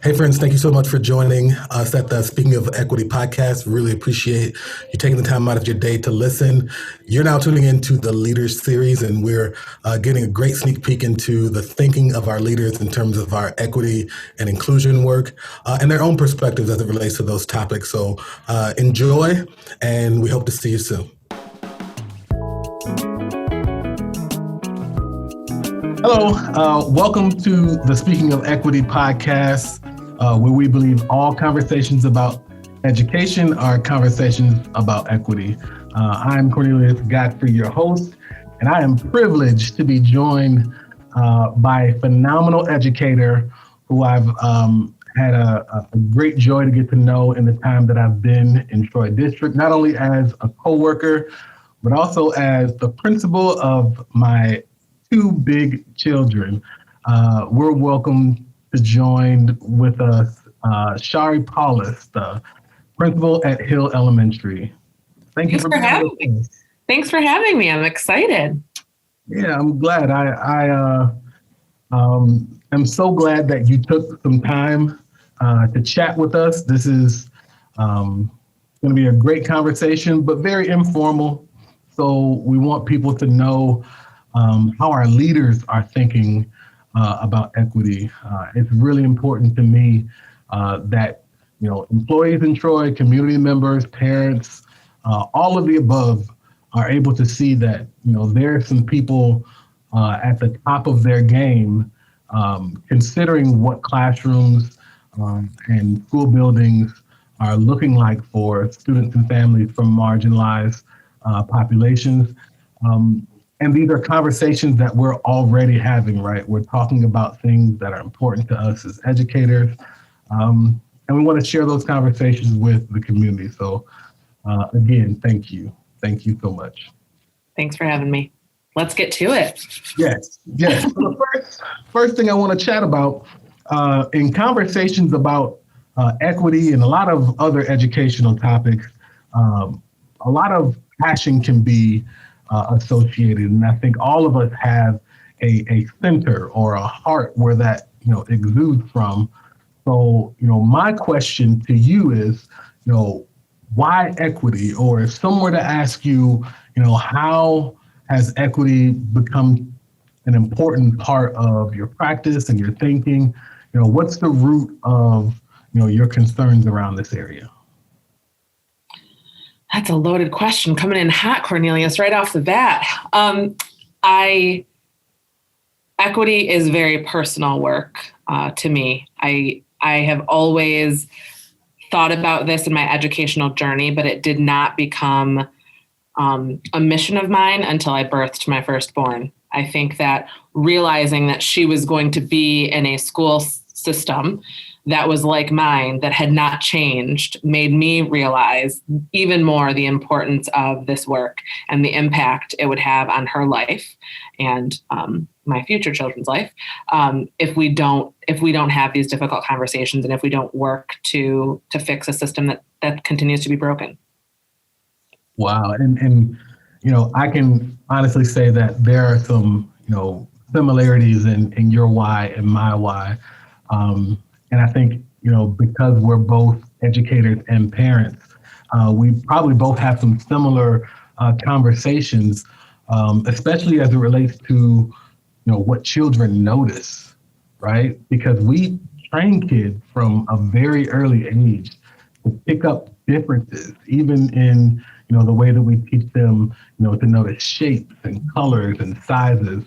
Hey, friends, thank you so much for joining us at the Speaking of Equity podcast. Really appreciate you taking the time out of your day to listen. You're now tuning into the Leaders series, and we're getting a great sneak peek into the thinking of our leaders in terms of our equity and inclusion work and their own perspectives as it relates to those topics. So enjoy, and we hope to see you soon. Hello, welcome to the Speaking of Equity podcast, where we believe all conversations about education are conversations about equity. I'm Cornelius Godfrey, your host, and I am privileged to be joined by a phenomenal educator who I've had a great joy to get to know in the time that I've been in Troy District, not only as a coworker, but also as the principal of my two big children. We're welcome to join with us Shari Pawlus, the principal at Hill Elementary. Thanks for having me. Thanks for having me. I'm excited. Yeah, I'm glad. I am so glad that you took some time to chat with us. This is going to be a great conversation, but very informal. So we want people to know how our leaders are thinking about equity. It's really important to me that employees in Troy, community members, parents, all of the above are able to see that there are some people at the top of their game, considering what classrooms and school buildings are looking like for students and families from marginalized populations. And these are conversations that we're already having, right? We're talking about things that are important to us as educators. And we want to share those conversations with the community. So again, thank you. Thank you so much. Thanks for having me. Let's get to it. Yes. So the first thing I want to chat about in conversations about equity and a lot of other educational topics, a lot of passion can be associated. And I think all of us have a center or a heart where that, exudes from. So, my question to you is, why equity? Or if someone were to ask you, how has equity become an important part of your practice and your thinking? What's the root of, your concerns around this area? That's a loaded question coming in hot, Cornelius, right off the bat. Equity is very personal work to me. I have always thought about this in my educational journey, but it did not become a mission of mine until I birthed my firstborn. I think that realizing that she was going to be in a school system that was like mine, that had not changed, made me realize even more the importance of this work and the impact it would have on her life and my future children's life if we don't have these difficult conversations and if we don't work to fix a system that continues to be broken. Wow, and I can honestly say that there are some similarities in your why and my why. And I think, because we're both educators and parents, we probably both have some similar conversations, especially as it relates to, what children notice, right? Because we train kids from a very early age to pick up differences, even in, the way that we teach them, to notice shapes and colors and sizes.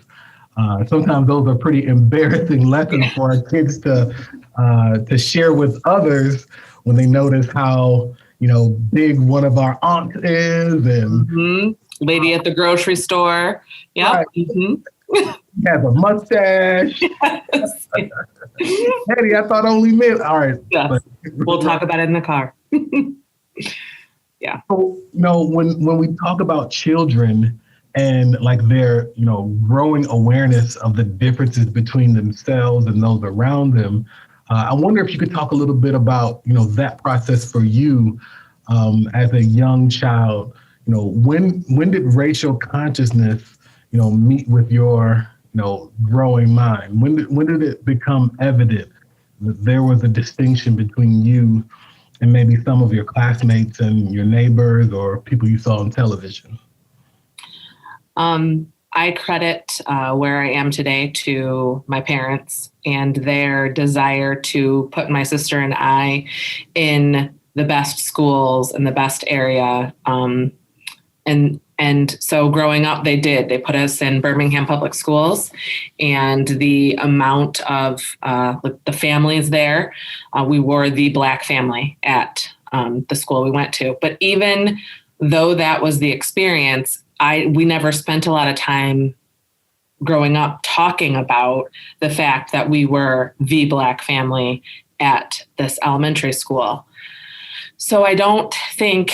Sometimes those are pretty embarrassing lessons for our kids to share with others when they notice how, big one of our aunts is and lady at the grocery store. Yeah. Right. Has a mustache. Yes. Eddie, I thought only men. All right. Yes. We'll talk about it in the car. Yeah. So, when we talk about children and like their, growing awareness of the differences between themselves and those around them, I wonder if you could talk a little bit about, that process for you as a young child. When did racial consciousness, meet with your, growing mind? When did it become evident there was a distinction between you and maybe some of your classmates and your neighbors or people you saw on television? I credit where I am today to my parents and their desire to put my sister and I in the best schools in the best area. And so growing up, they put us in Birmingham public schools, and the amount of the families there, we were the Black family at the school we went to. But even though that was the experience, we never spent a lot of time growing up talking about the fact that we were the Black family at this elementary school. So I don't think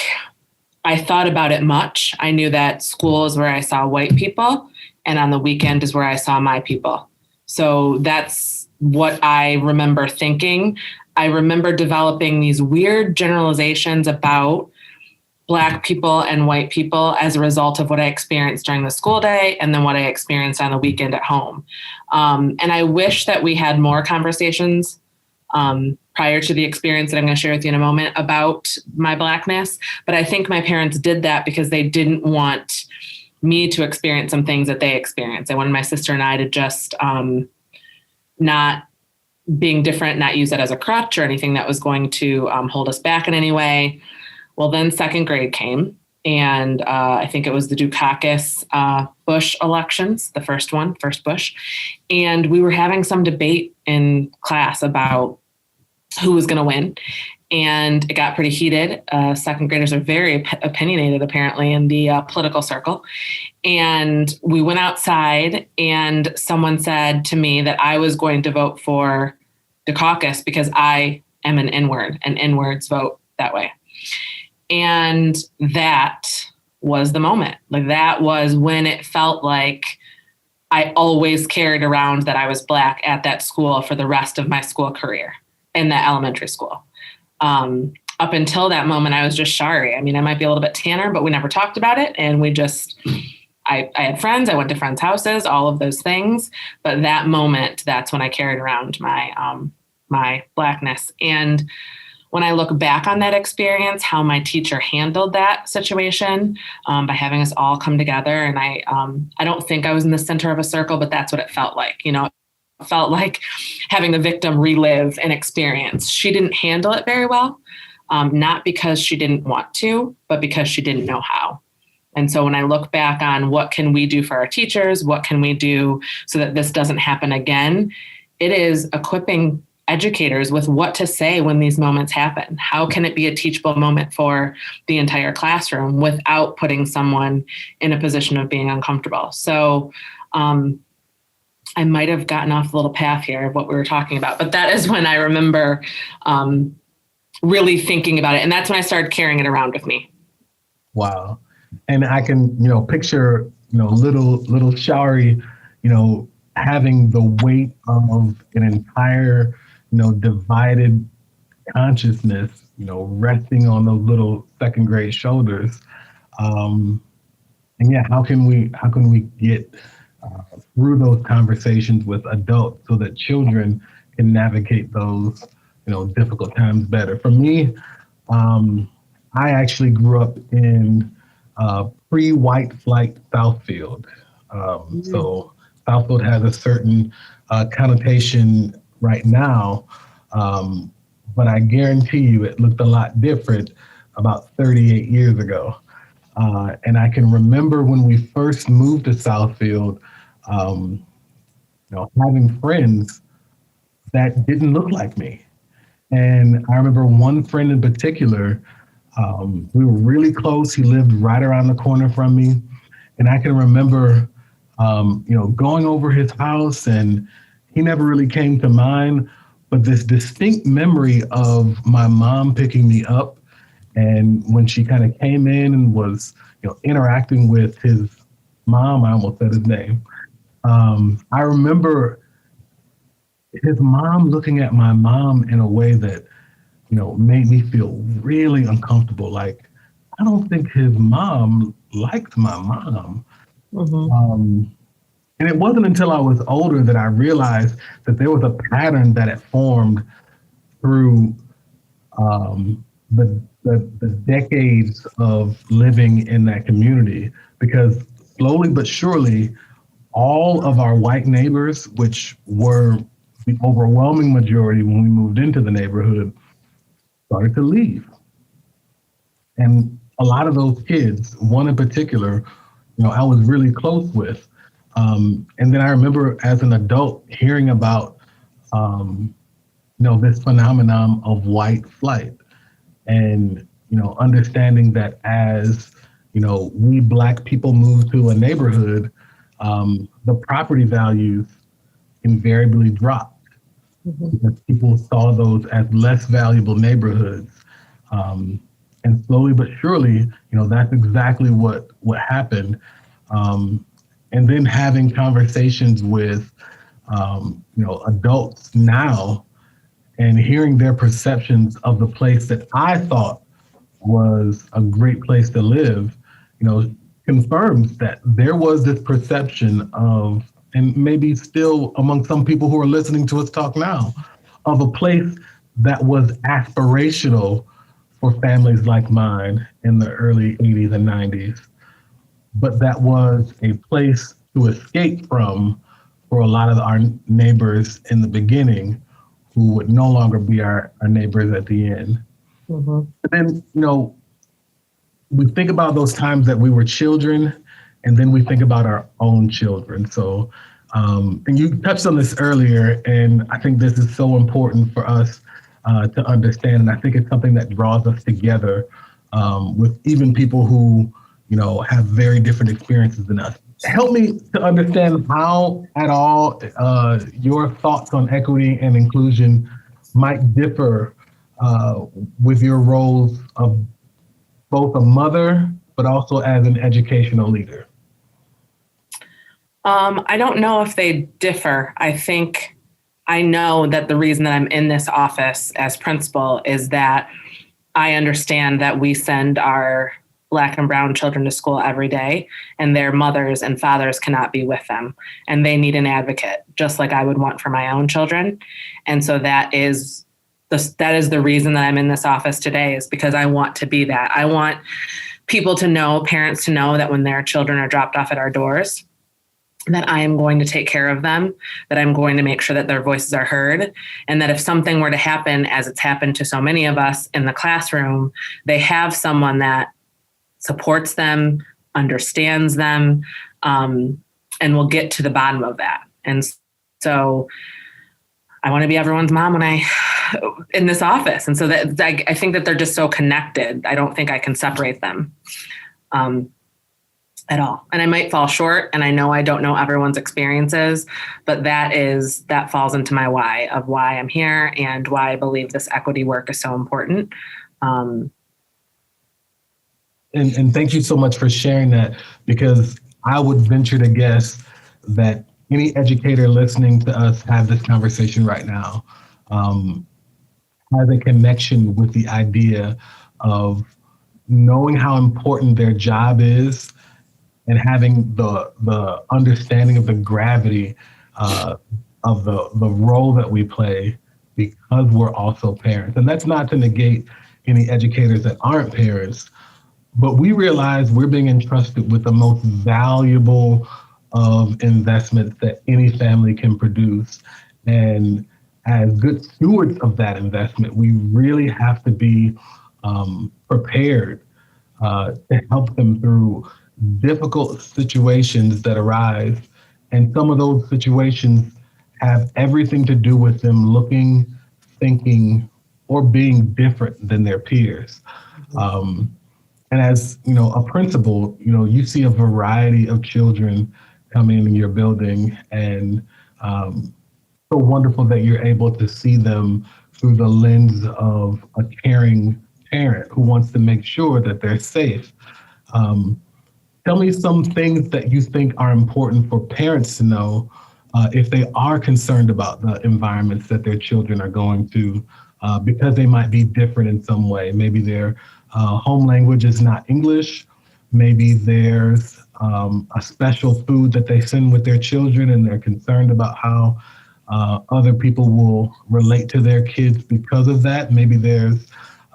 I thought about it much. I knew that school is where I saw white people, and on the weekend is where I saw my people. So that's what I remember thinking. I remember developing these weird generalizations about Black people and white people as a result of what I experienced during the school day and then what I experienced on the weekend at home. And I wish that we had more conversations prior to the experience that I'm going to share with you in a moment about my Blackness. But I think my parents did that because they didn't want me to experience some things that they experienced. They wanted my sister and I to just not being different, not use it as a crutch or anything that was going to hold us back in any way. Well, then second grade came, and I think it was the Dukakis Bush elections, the first Bush. And we were having some debate in class about who was going to win. And it got pretty heated. Second graders are very opinionated, apparently, in the political circle. And we went outside, and someone said to me that I was going to vote for Dukakis because I am an N-word, and N-words vote that way. And that was the moment. Like, that was when it felt like I always carried around that I was Black at that school for the rest of my school career in that elementary school. Up until that moment, I was just Shari. I mean, I might be a little bit tanner, but we never talked about it. And we just, I had friends, I went to friends' houses, all of those things. But that moment, that's when I carried around my Blackness. And when I look back on that experience, how my teacher handled that situation by having us all come together. And I don't think I was in the center of a circle, but that's what it felt like. You know, it felt like having the victim relive an experience. She didn't handle it very well, not because she didn't want to, but because she didn't know how. And so when I look back on what can we do for our teachers, what can we do so that this doesn't happen again, it is equipping educators with what to say when these moments happen. How can it be a teachable moment for the entire classroom without putting someone in a position of being uncomfortable? So I might have gotten off a little path here of what we were talking about, but that is when I remember really thinking about it. And that's when I started carrying it around with me. Wow. And I can, picture, little Shari, having the weight of an entire divided consciousness, resting on those little second grade shoulders. And yeah, how can we get through those conversations with adults so that children can navigate those, difficult times better? For me, I actually grew up in pre-white flight Southfield. So Southfield has a certain connotation right now, but I guarantee you it looked a lot different about 38 years ago. And I can remember when we first moved to Southfield, having friends that didn't look like me. And I remember one friend in particular, we were really close. He lived right around the corner from me. And I can remember, going over his house, and he never really came to mind, but this distinct memory of my mom picking me up. And when she kind of came in and was, interacting with his mom, I almost said his name. I remember his mom looking at my mom in a way that, made me feel really uncomfortable. Like, I don't think his mom liked my mom. Mm-hmm. And it wasn't until I was older that I realized that there was a pattern that had formed through the decades of living in that community, because slowly but surely, all of our white neighbors, which were the overwhelming majority when we moved into the neighborhood, started to leave. And a lot of those kids, one in particular, I was really close with. And then I remember as an adult hearing about, this phenomenon of white flight, and, understanding that as, we Black people move to a neighborhood, the property values invariably dropped because people saw those as less valuable neighborhoods. And slowly but surely, that's exactly what happened. And then having conversations with, adults now, and hearing their perceptions of the place that I thought was a great place to live, confirms that there was this perception of, and maybe still among some people who are listening to us talk now, of a place that was aspirational for families like mine in the early 80s and 90s, but that was a place to escape from for a lot of our neighbors in the beginning who would no longer be our neighbors at the end. And then, we think about those times that we were children, and then we think about our own children. So, and you touched on this earlier, and I think this is so important for us to understand. And I think it's something that draws us together with even people who, have very different experiences than us. Help me to understand how at all your thoughts on equity and inclusion might differ with your roles of both a mother, but also as an educational leader. I don't know if they differ. I know that the reason that I'm in this office as principal is that I understand that we send our Black and brown children to school every day, and their mothers and fathers cannot be with them, and they need an advocate, just like I would want for my own children. And so that is the reason that I'm in this office today, is because I want to be that. I want people to know, parents to know, that when their children are dropped off at our doors, that I am going to take care of them, that I'm going to make sure that their voices are heard, and that if something were to happen, as it's happened to so many of us in the classroom, they have someone that supports them, understands them, and will get to the bottom of that. And so I want to be everyone's mom when in this office. And so that I think that they're just so connected. I don't think I can separate them at all. And I might fall short, and I know I don't know everyone's experiences, but that falls into my why of why I'm here and why I believe this equity work is so important. And thank you so much for sharing that, because I would venture to guess that any educator listening to us have this conversation right now has a connection with the idea of knowing how important their job is and having the understanding of the gravity of the role that we play, because we're also parents. And that's not to negate any educators that aren't parents, but we realize we're being entrusted with the most valuable of investments that any family can produce. And as good stewards of that investment, we really have to be prepared to help them through difficult situations that arise. And some of those situations have everything to do with them looking, thinking, or being different than their peers. And as a principal, you see a variety of children come in your building, and so wonderful that you're able to see them through the lens of a caring parent who wants to make sure that they're safe. Tell me some things that you think are important for parents to know if they are concerned about the environments that their children are going to, because they might be different in some way. Maybe their home language is not English. Maybe there's a special food that they send with their children, and they're concerned about how other people will relate to their kids because of that. Maybe there's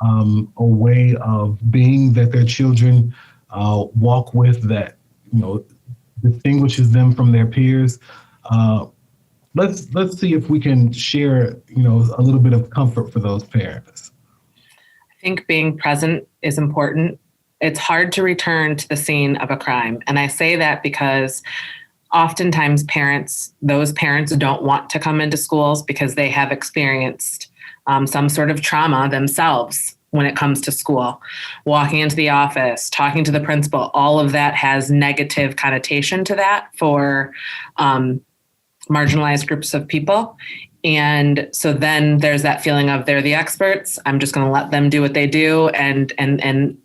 a way of being that their children walk with that, distinguishes them from their peers. Let's see if we can share, a little bit of comfort for those parents. I think being present is important. It's hard to return to the scene of a crime. And I say that because oftentimes those parents don't want to come into schools because they have experienced some sort of trauma themselves when it comes to school. Walking into the office, talking to the principal, all of that has negative connotation to that for marginalized groups of people. And so then there's that feeling of they're the experts. I'm just going to let them do what they do. And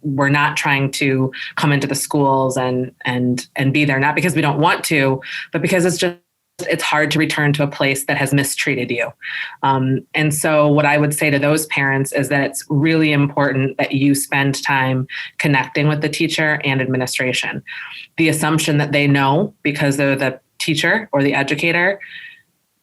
we're not trying to come into the schools and be there, not because we don't want to, but because it's hard to return to a place that has mistreated you. And so what I would say to those parents is that it's really important that you spend time connecting with the teacher and administration. The assumption that they know because they're the teacher or the educator,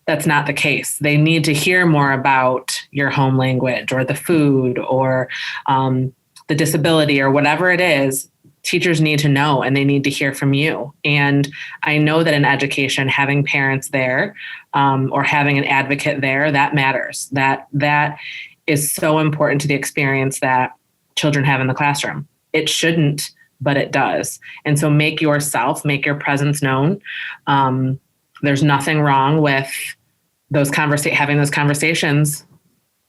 that's not the case. They need to hear more about your home language or the food or the disability or whatever it is. Teachers need to know, and they need to hear from you. And I know that in education, having parents there or having an advocate there, that matters. That is so important to the experience that children have in the classroom. It shouldn't, but it does. And so make your presence known. There's nothing wrong with having those conversations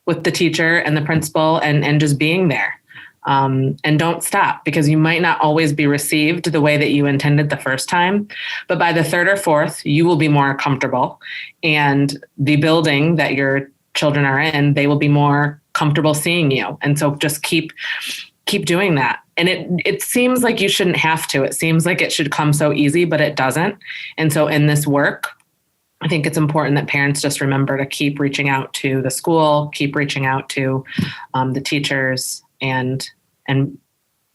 with the teacher and the principal and just being there. And don't stop, because you might not always be received the way that you intended the first time, but by the third or fourth, you will be more comfortable, and the building that your children are in, they will be more comfortable seeing you. And so just keep doing that. And it seems like you shouldn't have to. It seems like it should come so easy, but it doesn't. And so in this work, I think it's important that parents just remember to keep reaching out to the school, keep reaching out to the teachers, and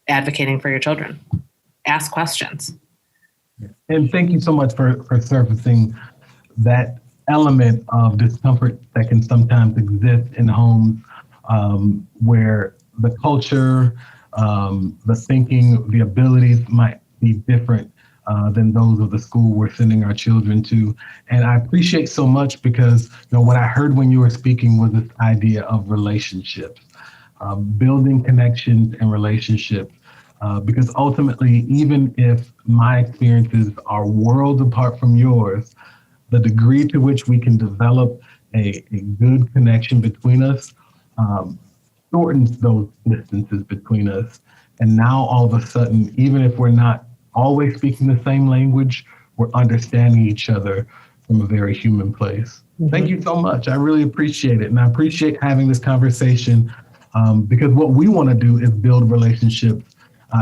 advocating for your children. Ask questions. And thank you so much for surfacing that element of discomfort that can sometimes exist in homes where the culture, the thinking, the abilities might be different than those of the school we're sending our children to. And I appreciate so much because what I heard when you were speaking was this idea of relationships. Building connections and relationships, because ultimately, even if my experiences are worlds apart from yours, the degree to which we can develop a good connection between us shortens those distances between us. And now all of a sudden, even if we're not always speaking the same language, we're understanding each other from a very human place. Mm-hmm. Thank you so much. I really appreciate it. And I appreciate having this conversation because what we want to do is build relationships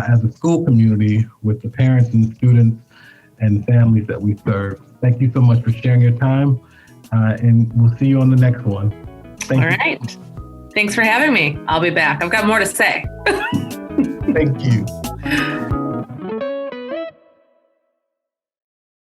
as a school community with the parents and the students and families that we serve. Thank you so much for sharing your time, and we'll see you on the next one. All right. Thanks for having me. I'll be back. I've got more to say. Thank you.